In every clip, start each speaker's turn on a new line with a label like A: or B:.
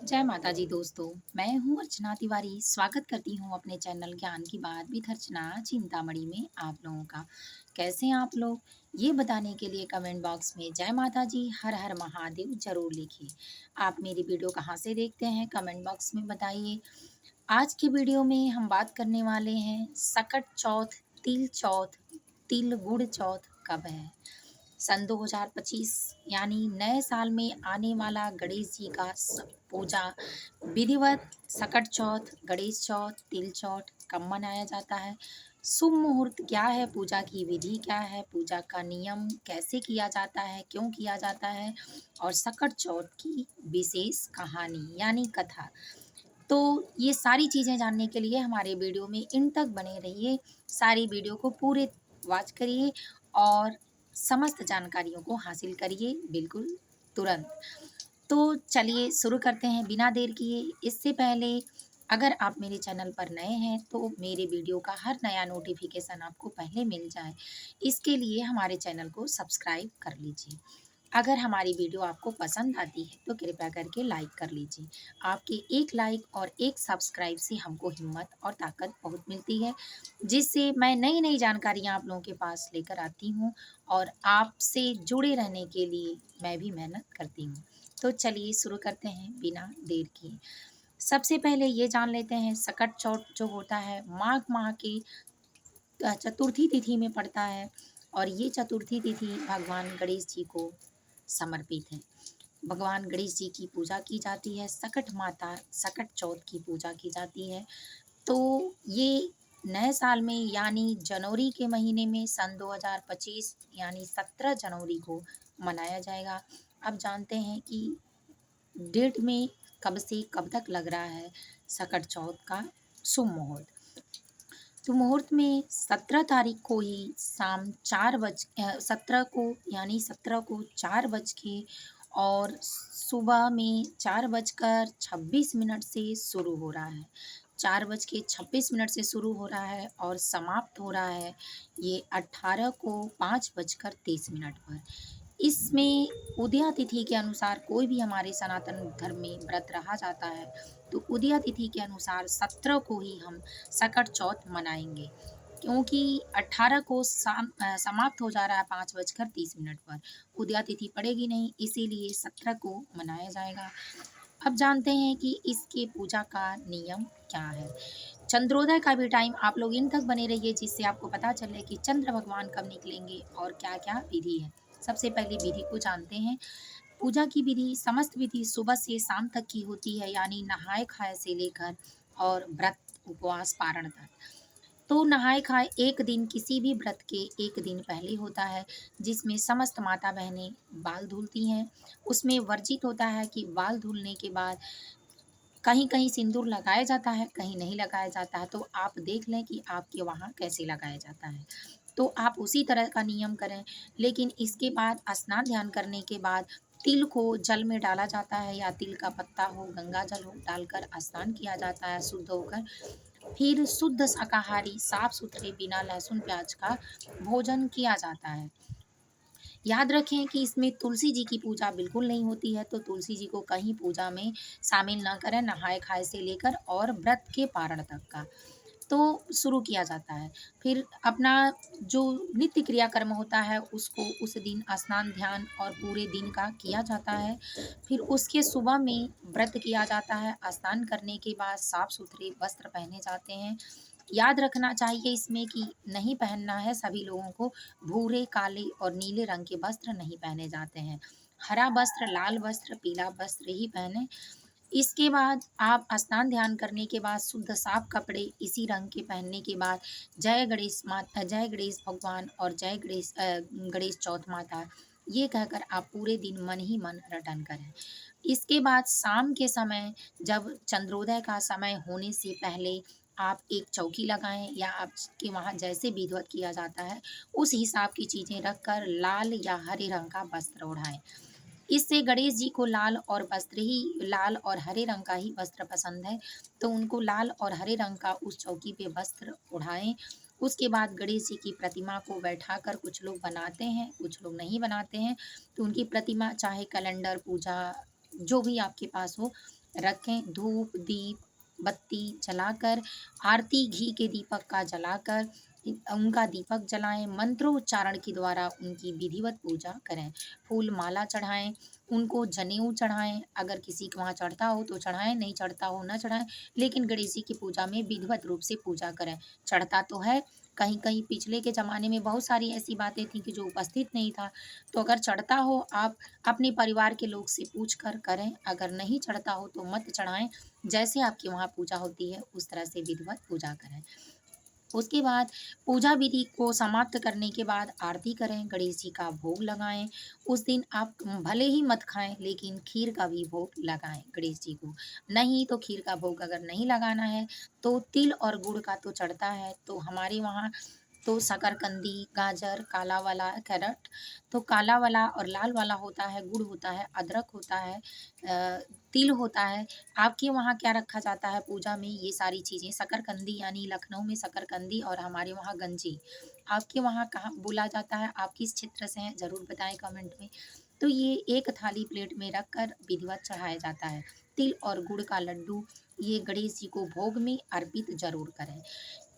A: जय माता जी दोस्तों। मैं हूँ अर्चना तिवारी। स्वागत करती हूँ अपने चैनल ज्ञान की बात विद अर्चना चिंतामणि में आप लोगों का। कैसे हैं आप लोग? ये बताने के लिए कमेंट बॉक्स में जय माता जी हर हर महादेव जरूर लिखिए। आप मेरी वीडियो कहाँ से देखते हैं कमेंट बॉक्स में बताइए। आज की वीडियो में हम बात करने वाले हैं सकट चौथ, तिल चौथ, तिल गुड़ चौथ कब है। सन 2025 यानी नए साल में आने वाला गणेश जी का पूजा विधिवत सकट चौथ, गणेश चौथ, तिल चौथ कब मनाया जाता है। शुभ मुहूर्त क्या है, पूजा की विधि क्या है, पूजा का नियम कैसे किया जाता है, क्यों किया जाता है और सकट चौथ की विशेष कहानी यानी कथा। तो ये सारी चीज़ें जानने के लिए हमारे वीडियो में इन तक बने रहिए। सारी वीडियो को पूरे वॉच करिए और समस्त जानकारियों को हासिल करिए बिल्कुल तुरंत। तो चलिए शुरू करते हैं बिना देर किए। इससे पहले अगर आप मेरे चैनल पर नए हैं तो मेरे वीडियो का हर नया नोटिफिकेशन आपको पहले मिल जाए, इसके लिए हमारे चैनल को सब्सक्राइब कर लीजिए। अगर हमारी वीडियो आपको पसंद आती है तो कृपया करके लाइक कर लीजिए। आपके एक लाइक और एक सब्सक्राइब से हमको हिम्मत और ताकत बहुत मिलती है, जिससे मैं नई नई जानकारियाँ आप लोगों के पास लेकर आती हूँ और आपसे जुड़े रहने के लिए मैं भी मेहनत करती हूँ। तो चलिए शुरू करते हैं बिना देर किए। सबसे पहले ये जान लेते हैं सकट चौथ जो होता है माघ माह की चतुर्थी तिथि में पड़ता है और ये चतुर्थी तिथि भगवान गणेश जी को समर्पित है। भगवान गणेश जी की पूजा की जाती है, सकट माता सकट चौथ की पूजा की जाती है। तो ये नए साल में यानी जनवरी के महीने में सन 2025 यानी 17 जनवरी को मनाया जाएगा। अब जानते हैं कि डेट में कब से कब तक लग रहा है सकट चौथ का शुभ मुहूर्त। तो मुहूर्त में 17 तारीख को ही शाम 17 को यानी 17 को 4 बज के और सुबह में 4 बजकर 26 मिनट से शुरू हो रहा है। 4 बज के 26 मिनट से शुरू हो रहा है और समाप्त हो रहा है ये 18 को 5 बजकर 30 मिनट पर। इसमें उदया तिथि के अनुसार कोई भी हमारे सनातन धर्म में व्रत रहा जाता है तो उदया तिथि के अनुसार 17 को ही हम सकट चौथ मनाएंगे, क्योंकि 18 को समाप्त हो जा रहा है 5 बजकर 30 मिनट पर। उदया तिथि पड़ेगी नहीं, इसीलिए 17 को मनाया जाएगा। अब जानते हैं कि इसके पूजा का नियम क्या है। चंद्रोदय का भी टाइम आप लोग इन तक बने रहिए, जिससे आपको पता चले कि चंद्र भगवान कब निकलेंगे और क्या क्या विधि है। सबसे पहले विधि को जानते हैं। पूजा की विधि समस्त विधि सुबह से शाम तक की होती है, यानी नहाए खाए से लेकर और व्रत उपवास पारण तक। तो नहाए खाए एक दिन किसी भी व्रत के एक दिन पहले होता है, जिसमें समस्त माता बहनें बाल धुलती हैं। उसमें वर्जित होता है कि बाल धुलने के बाद कहीं कहीं सिंदूर लगाया जाता है, कहीं नहीं लगाया जाता है। तो आप देख लें कि आपके वहाँ कैसे लगाया जाता है, तो आप उसी तरह का नियम करें। लेकिन इसके बाद स्नान ध्यान करने के बाद तिल को जल में डाला जाता है, या तिल का पत्ता हो, गंगा जल हो, डालकर स्नान किया जाता है शुद्ध होकर। फिर शुद्ध शाकाहारी साफ सुथरे बिना लहसुन प्याज का भोजन किया जाता है। याद रखें कि इसमें तुलसी जी की पूजा बिल्कुल नहीं होती है, तो तुलसी जी को कहीं पूजा में शामिल ना करें, नहाए खाए से लेकर और व्रत के पारण तक का। तो शुरू किया जाता है। फिर अपना जो नित्य क्रियाकर्म होता है उसको उस दिन स्नान ध्यान और पूरे दिन का किया जाता है। फिर उसके सुबह में व्रत किया जाता है। स्नान करने के बाद साफ सुथरे वस्त्र पहने जाते हैं। याद रखना चाहिए इसमें कि नहीं पहनना है सभी लोगों को, भूरे, काले और नीले रंग के वस्त्र नहीं पहने जाते हैं। हरा वस्त्र, लाल वस्त्र, पीला वस्त्र ही पहने। इसके बाद आप स्नान ध्यान करने के बाद शुद्ध साफ कपड़े इसी रंग के पहनने के बाद जय गणेश भगवान और गणेश चौथ माता, ये कहकर आप पूरे दिन मन ही मन रटन करें। इसके बाद शाम के समय जब चंद्रोदय का समय होने से पहले आप एक चौकी लगाएं, या आपके वहाँ जैसे विधिवत किया जाता है उस हिसाब की चीज़ें रखकर लाल या हरे रंग का वस्त्र ओढ़ाएं। इससे गणेश जी को लाल और हरे रंग का ही वस्त्र पसंद है, तो उनको लाल और हरे रंग का उस चौकी पे वस्त्र ओढ़ाएँ। उसके बाद गणेश जी की प्रतिमा को बैठाकर कुछ लोग बनाते हैं, कुछ लोग नहीं बनाते हैं, तो उनकी प्रतिमा चाहे कैलेंडर, पूजा जो भी आपके पास हो, रखें। धूप, दीप, बत्ती जलाकर, आरती घी के दीपक का जलाकर उनका दीपक जलाएँ, मंत्रोच्चारण के द्वारा उनकी विधिवत पूजा करें। फूल माला चढ़ाएँ, उनको जनेऊ चढ़ाएँ, अगर किसी के वहाँ चढ़ता हो तो चढ़ाएँ, नहीं चढ़ता हो ना चढ़ाएँ, लेकिन गणेश जी की पूजा में विधिवत रूप से पूजा करें। चढ़ता तो है, कहीं-कहीं पिछले के ज़माने में बहुत सारी ऐसी बातें थी कि जो उपस्थित नहीं था, तो अगर चढ़ता हो आप अपने परिवार के लोग से पूछ कर करें, अगर नहीं चढ़ता हो तो मत चढ़ाएँ। जैसे आपके वहाँ पूजा होती है, उस तरह से विधिवत पूजा करें। उसके बाद पूजा विधि को समाप्त करने के बाद आरती करें, गणेश जी का भोग लगाएँ। उस दिन आप भले ही मत खाएँ, लेकिन खीर का भी भोग लगाएँ गणेश जी को। नहीं तो खीर का भोग अगर नहीं लगाना है, तो तिल और गुड़ का तो चढ़ता है, तो हमारे वहाँ तो शकरकंदी, गाजर, काला वाला कैरट, तो काला वाला और लाल वाला होता है, गुड़ होता है, अदरक होता है, तिल होता है। आपके वहाँ क्या रखा जाता है पूजा में? ये सारी चीज़ें शकरकंदी यानी लखनऊ में शकरकंदी और हमारे वहाँ गंजी। आपके वहाँ कहाँ बोला जाता है? आप किस क्षेत्र से हैं? ज़रूर बताएँ कमेंट में। तो ये एक थाली प्लेट में रखकर विधिवत चढ़ाया जाता है। तिल और गुड़ का लड्डू ये गणेश जी को भोग में अर्पित ज़रूर करें।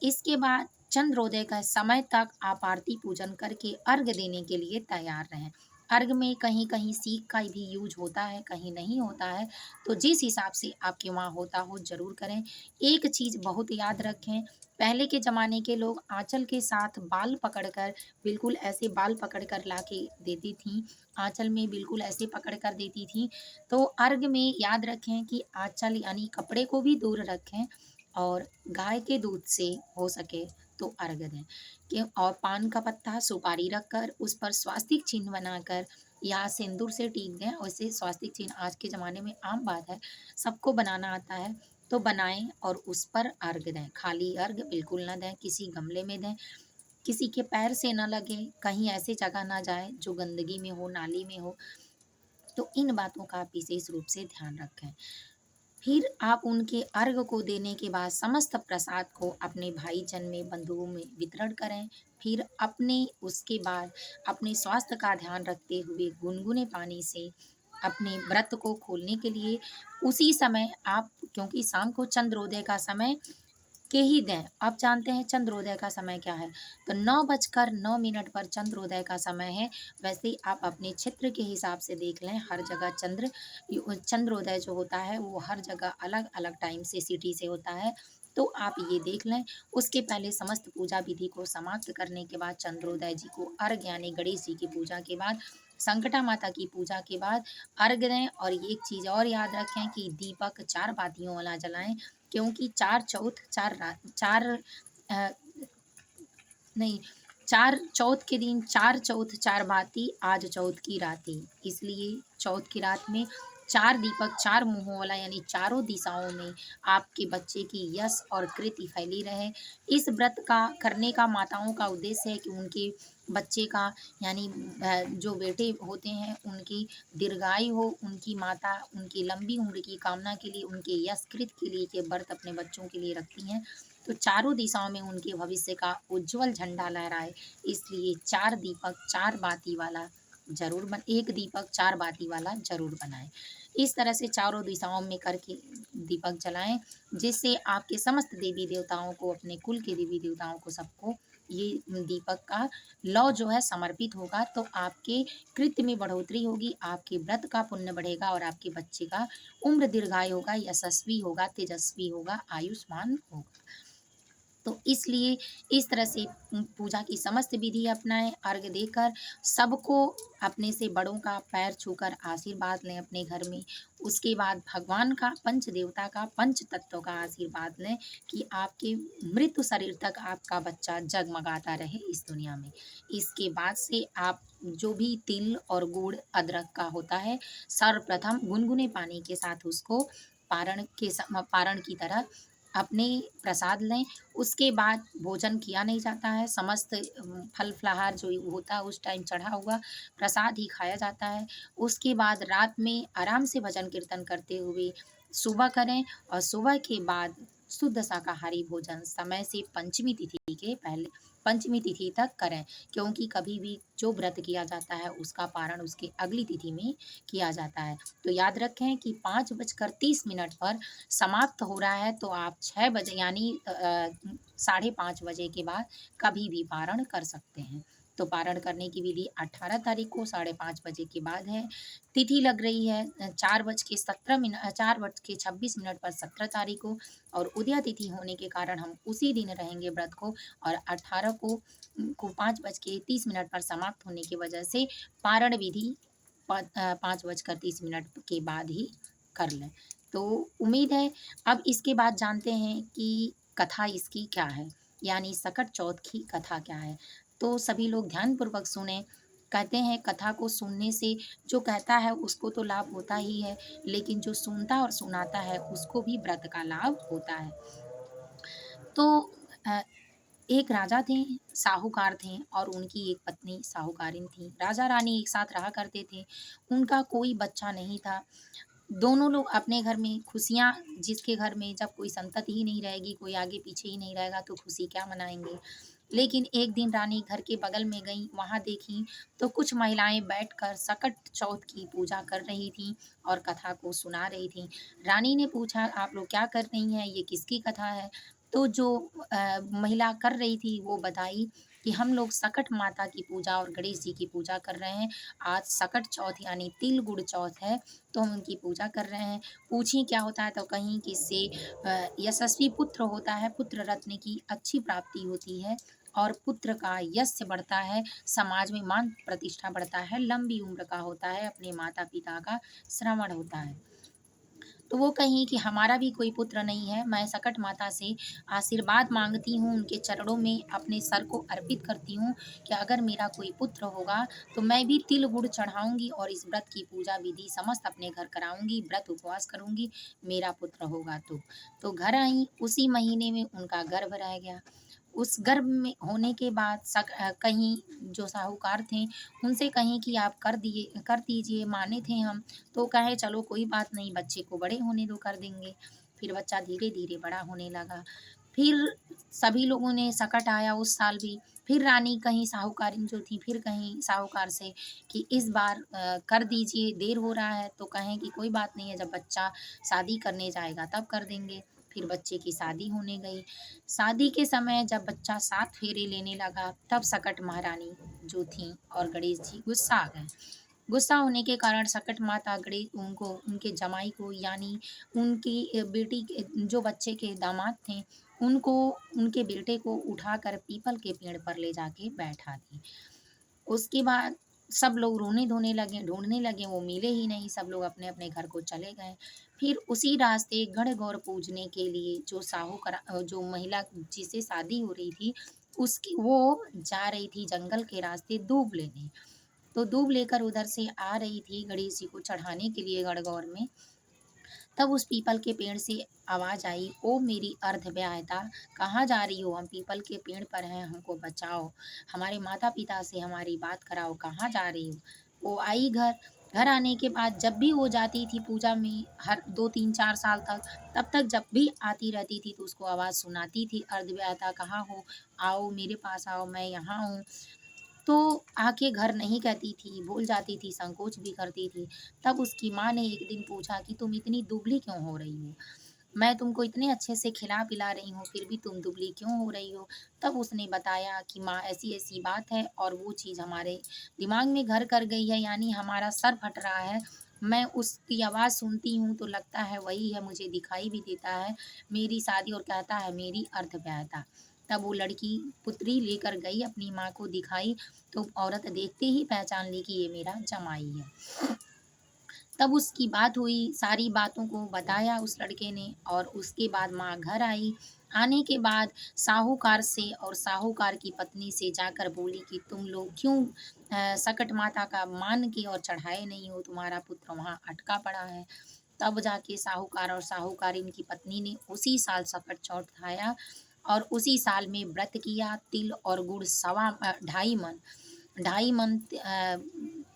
A: इसके बाद चंद्रोदय का समय तक आप आरती पूजन करके अर्घ देने के लिए तैयार रहें। अर्घ में कहीं-कहीं सीख का भी यूज़ होता है, कहीं नहीं होता है, तो जिस हिसाब से आपके वहाँ होता हो ज़रूर करें। एक चीज़ बहुत याद रखें, पहले के ज़माने के लोग आँचल के साथ बाल पकड़कर बिल्कुल ऐसे बाल पकड़ कर ला के देती थीं, आँचल में बिल्कुल ऐसे पकड़ कर देती थीं। तो अर्घ में याद रखें कि आँचल यानी कपड़े को भी दूर रखें और गाय के दूध से हो सके तो अर्घ दें कि और पान का पत्ता, सुपारी रखकर उस पर स्वास्तिक चिन्ह बनाकर या सिंदूर से टीक दें। वैसे स्वास्तिक चिन्ह आज के ज़माने में आम बात है, सबको बनाना आता है, तो बनाएँ और उस पर अर्घ दें। खाली अर्घ बिल्कुल ना दें, किसी गमले में दें, किसी के पैर से ना लगे, कहीं ऐसी जगह ना जाए जो गंदगी में हो, नाली में हो, तो इन बातों का आप विशेष रूप से ध्यान रखें। फिर आप उनके अर्घ को देने के बाद समस्त प्रसाद को अपने भाईजन में, बंधुओं में वितरण करें। फिर उसके बाद अपने स्वास्थ्य का ध्यान रखते हुए गुनगुने पानी से अपने व्रत को खोलने के लिए उसी समय आप क्योंकि शाम को चंद्रोदय का समय के ही दें। आप जानते हैं चंद्रोदय का समय क्या है? तो 9:09 पर चंद्रोदय का समय है। वैसे ही आप अपने क्षेत्र के हिसाब से देख लें, हर जगह चंद्रोदय जो होता है वो हर जगह अलग-अलग टाइम से सिटी से होता है। तो आप ये देख लें, उसके पहले समस्त पूजा विधि को समाप्त करने के बाद चंद्रोदय जी को अर्घ यानी गणेश जी की पूजा के बाद, संकटा माता की पूजा के बाद अर्घ दें और एक चीज़ और याद रखें कि दीपक 4 बातियों वाला जलाएँ क्योंकि 4 चौथ 4 रा 4 अ, नहीं 4 चौथ के दिन 4 चौथ 4 बाती आज चौथ की राती। इसलिए चौथ की रात में 4 दीपक 4 मुँहों वाला यानी चारों दिशाओं में आपके बच्चे की यश और कृति फैली रहे। इस व्रत का करने का माताओं का उद्देश्य है कि उनके बच्चे का यानी जो बेटे होते हैं उनकी दीर्घायु हो, उनकी माता उनकी लंबी उम्र की कामना के लिए, उनके यश कृत के लिए ये व्रत अपने बच्चों के लिए रखती हैं। तो चारों दिशाओं में उनके भविष्य का उज्ज्वल झंडा लहराए, इसलिए 4 दीपक 4 बाती वाला ज़रूर बन 1 दीपक 4 बाती वाला ज़रूर बनाएँ। इस तरह से चारों दिशाओं में करके दीपक जलाएँ, जिससे आपके समस्त देवी-देवताओं को, अपने कुल के देवी-देवताओं को सबको ये दीपक का लौ जो है समर्पित होगा, तो आपके कृत्य में बढ़ोतरी होगी, आपके व्रत का पुण्य बढ़ेगा और आपके बच्चे का उम्र दीर्घायु होगा, यशस्वी होगा, तेजस्वी होगा, आयुष्मान होगा। तो इसलिए इस तरह से पूजा की समस्त विधि अपनाएँ, अर्घ देकर सबको अपने से बड़ों का पैर छूकर आशीर्वाद लें अपने घर में। उसके बाद भगवान का, पंच देवता का, पंच तत्व का आशीर्वाद लें कि आपके मृत शरीर तक आपका बच्चा जगमगाता रहे इस दुनिया में। इसके बाद से आप जो भी तिल और गुड़, अदरक का होता है, सर्वप्रथम गुनगुने पानी के साथ उसको पारण की तरह अपने प्रसाद लें। उसके बाद भोजन किया नहीं जाता है, समस्त फल-फलाहार जो होता है उस टाइम चढ़ा हुआ प्रसाद ही खाया जाता है। उसके बाद रात में आराम से भजन कीर्तन करते हुए सुबह करें और सुबह के बाद शुद्ध शाकाहारी भोजन समय से पंचमी तिथि के पहले पंचमी तिथि तक करें, क्योंकि कभी भी जो व्रत किया जाता है उसका पारण उसके अगली तिथि में किया जाता है। तो याद रखें कि 5:30 पर समाप्त हो रहा है, तो आप 6 बजे यानी साढ़े 5 बजे के बाद कभी भी पारण कर सकते हैं। तो पारण करने की विधि 18 तारीख को 5:30 बजे के बाद है। तिथि लग रही है 4:26 पर 17 तारीख को, और उदया तिथि होने के कारण हम उसी दिन रहेंगे व्रत को, और 18 को 5:30 पर समाप्त होने की वजह से पारण विधि 5:30 के बाद ही कर लें। तो उम्मीद है अब इसके बाद जानते हैं कि कथा इसकी क्या है, यानी सकट चौथ की कथा क्या है। तो सभी लोग ध्यानपूर्वक सुने। कहते हैं कथा को सुनने से जो कहता है उसको तो लाभ होता ही है, लेकिन जो सुनता और सुनाता है उसको भी व्रत का लाभ होता है। तो अ, एक राजा थे, साहूकार थे, और उनकी एक पत्नी साहूकारिन थी। राजा-रानी एक साथ रहा करते थे। उनका कोई बच्चा नहीं था। दोनों लोग अपने घर में खुशियाँ, जिसके घर में जब कोई संतति ही नहीं रहेगी, कोई आगे-पीछे ही नहीं रहेगा, तो खुशी क्या मनाएँगे। लेकिन एक दिन रानी घर के बगल में गईं, वहाँ देखीं तो कुछ महिलाएँ बैठकर सकट चौथ की पूजा कर रही थीं और कथा को सुना रही थीं। रानी ने पूछा, "आप लोग क्या कर रही हैं? ये किसकी कथा है?" तो जो महिला कर रही थी वो बताई कि हम लोग सकट माता की पूजा और गणेश जी की पूजा कर रहे हैं। आज सकट चौथ यानी तिल गुड़ चौथ है, तो हम उनकी पूजा कर रहे हैं। पूछी क्या होता है, तो कहीं कि इससे यशस्वी पुत्र होता है, पुत्र रत्न की अच्छी प्राप्ति होती है, और पुत्र का यश बढ़ता है, समाज में मान प्रतिष्ठा बढ़ता है, लंबी उम्र का होता है, अपने माता-पिता का श्रवण होता है। तो वो कहीं कि हमारा भी कोई पुत्र नहीं है, मैं सकट माता से आशीर्वाद माँगती हूँ, उनके चरणों में अपने सर को अर्पित करती हूँ कि अगर मेरा कोई पुत्र होगा, तो मैं भी तिल गुड़ चढ़ाऊँगी और इस व्रत की पूजा विधि समस्त अपने घर कराऊँगी, व्रत उपवास करूँगी, मेरा पुत्र होगा तो। तो घर आईं, उसी महीने में उनका गर्भ रह गया। उस गर्भ में होने के बाद कहीं जो साहूकार थे, उनसे कहीं कि आप कर दीजिए, माने थे हम। तो कहे चलो कोई बात नहीं, बच्चे को बड़े होने दो, कर देंगे। फिर बच्चा धीरे-धीरे बड़ा होने लगा। फिर सभी लोगों ने सकट आया उस साल भी। फिर रानी कहीं साहूकारिन जो थी, फिर कहीं साहूकार से कि इस बार कर दीजिए, देर हो रहा है। तो कहें कि कोई बात नहीं है, जब बच्चा शादी करने जाएगा तब कर देंगे। फिर बच्चे की शादी होने गई। शादी के समय जब बच्चा 7 फेरे लेने लगा, तब सकट महारानी जो थीं और गणेश जी गुस्सा आ गए। गुस्सा होने के कारण सकट माता गणेश उनको, उनके जमाई को, यानी उनकी बेटी के जो बच्चे के दामाद थे, उनको, उनके बेटे को उठाकर पीपल के पेड़ पर ले जाके बैठा दी। उसके बाद सब लोग रोने-धोने लगे, ढूँढने लगे, वो मिले ही नहीं, सब लोग अपने-अपने घर को चले गए। फिर उसी रास्ते गढ़-गौर पूजने के लिए जो महिला जिससे शादी हो रही थी, उसकी वो जा रही थी जंगल के रास्ते दूब लेने। तो दूब लेकर उधर से आ रही थी गणेश जी को चढ़ाने के लिए गढ़गौर में। तब उस पीपल के पेड़ से आवाज़ आई, "ओ मेरी अर्धव्याहिता, कहाँ जा रही हो? हम पीपल के पेड़ पर हैं, हमको बचाओ। हमारे माता-पिता से हमारी बात कराओ, कहाँ जा रही हो?" वो आई घर। घर आने के बाद जब भी वो जाती थी पूजा में, हर 2, 3, 4 साल तक, तब तक जब भी आती रहती थी तो उसको आवाज़ सुनाती थी, "अर्धव्याहिता कहाँ हो? आओ मेरे पास आओ, मैं यहाँ हूँ।" तो आके घर नहीं कहती थी, भूल जाती थी, संकोच भी करती थी। तब उसकी माँ ने एक दिन पूछा कि तुम इतनी दुबली क्यों हो रही हो? मैं तुमको इतने अच्छे से खिला-पिला रही हूँ, फिर भी तुम दुबली क्यों हो रही हो? तब उसने बताया कि माँ ऐसी-ऐसी बात है, और वो चीज़ हमारे दिमाग में घर कर गई है, यानी हमारा सर फट रहा है। मैं उसकी आवाज़ सुनती हूँ तो लगता है वही है, मुझे दिखाई भी देता है, मेरी शादी, और कहता है मेरी अर्धव्याहिता। तब वो लड़की पुत्री लेकर गई, अपनी माँ को दिखाई, तो औरत देखते ही पहचान ली कि ये मेरा जमाई है। तब उसकी बात हुई, सारी बातों को बताया उस लड़के ने, और उसके बाद माँ घर आई। आने के बाद साहूकार से और साहूकार की पत्नी से जाकर बोली कि तुम लोग क्यों सकट माता का मान के और चढ़ाए नहीं हो, तुम्हारा पुत्र वहाँ अटका पड़ा है। तब जाके साहूकार और साहूकारिन की पत्नी ने उसी साल सकट चौथ खाया, और उसी साल में व्रत किया, तिल और गुड़ 2.5 मन, 2.5 मन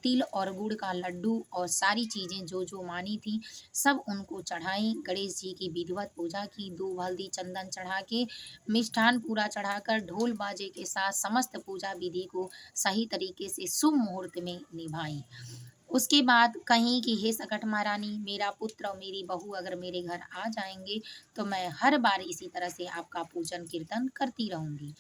A: तिल और गुड़ का लड्डू और सारी चीज़ें जो मानी थी, सब उनको चढ़ाई। गणेश जी की विधिवत पूजा की, दूब हल्दी चंदन चढ़ा के, मिष्ठान पूरा चढ़ाकर, ढोल बाजे के साथ समस्त पूजा विधि को सही तरीके से शुभ मुहूर्त में निभाई। उसके बाद कहीं कि हे सकट महारानी, मेरा पुत्र और मेरी बहू अगर मेरे घर आ जाएँगे, तो मैं हर बार इसी तरह से आपका पूजन कीर्तन करती रहूँगी।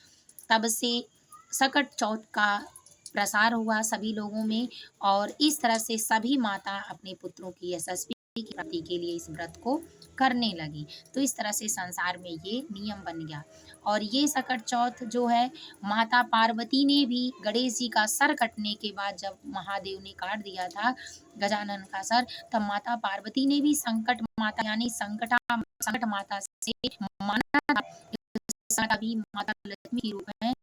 A: तब से सकट चौथ का प्रसार हुआ सभी लोगों में, और इस तरह से सभी माता अपने पुत्रों की यशस्वी की प्राप्ति के लिए इस व्रत को करने लगी। तो इस तरह से संसार में ये नियम बन गया। और ये सकट चौथ जो है, माता पार्वती ने भी गणेश जी का सर कटने के बाद, जब महादेव ने काट दिया था गजानन का सर, तब माता पार्वती ने भी संकट माता यानी संकट माता से माना था, अभी माता लक्ष्मी के रूप में,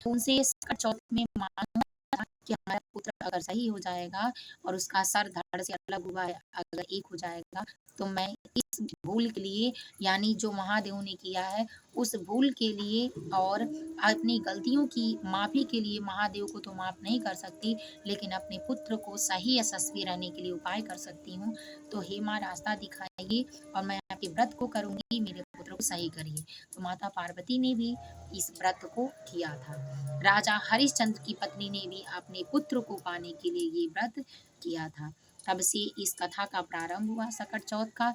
A: उनसे संकट चौथ में मांगा था कि हमारा पुत्र अगर सही हो जाएगा और उसका सर धड़ से अलग हुआ है, अगर एक हो जाएगा, तो मैं इस भूल के लिए, यानी जो महादेव ने किया है उस भूल के लिए और अपनी गलतियों की माफ़ी के लिए, महादेव को तो माफ़ नहीं कर सकती, लेकिन अपने पुत्र को सही यशस्वी रहने के लिए उपाय कर सकती हूँ। तो हे माँ, रास्ता दिखाइए और मैं आपके व्रत को करूँगी, मेरे पुत्र को सही करिए। तो माता पार्वती ने भी इस व्रत को किया था। राजा हरिश्चंद्र की पत्नी ने भी अपने पुत्र को पाने के लिए ये व्रत किया था। तब से इस कथा का प्रारंभ हुआ सकट चौथ का।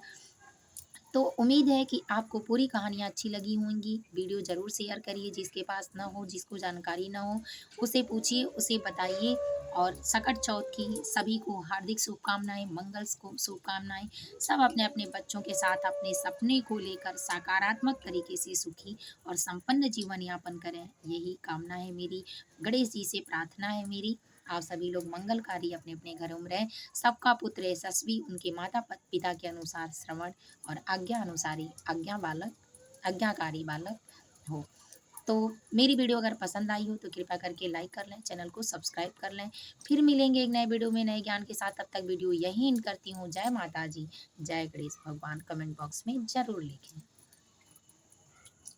A: तो उम्मीद है कि आपको पूरी कहानियाँ अच्छी लगी होंगी। वीडियो ज़रूर शेयर करिए, जिसके पास ना हो, जिसको जानकारी ना हो, उसे पूछिए, उसे बताइए। और सकट चौथ की सभी को हार्दिक शुभकामनाएँ, मंगल को शुभकामनाएँ। सब अपने-अपने बच्चों के साथ अपने सपने को लेकर सकारात्मक तरीके से सुखी और संपन्न जीवन यापन करें, यही कामना है मेरी। गणेश जी से प्रार्थना है मेरी, आप सभी लोग मंगलकारी अपने-अपने घरों में रहें। सबका पुत्र यशस्वी, उनके माता-पिता के अनुसार श्रवण और आज्ञाकारी बालक हो। तो मेरी वीडियो अगर पसंद आई हो तो कृपया करके लाइक कर लें, चैनल को सब्सक्राइब कर लें। फिर मिलेंगे एक नए वीडियो में नए ज्ञान के साथ, तब तक वीडियो यहीं एंड करती हूँ। जय माता जी, जय गणेश भगवान। कमेंट बॉक्स में ज़रूर लिखें।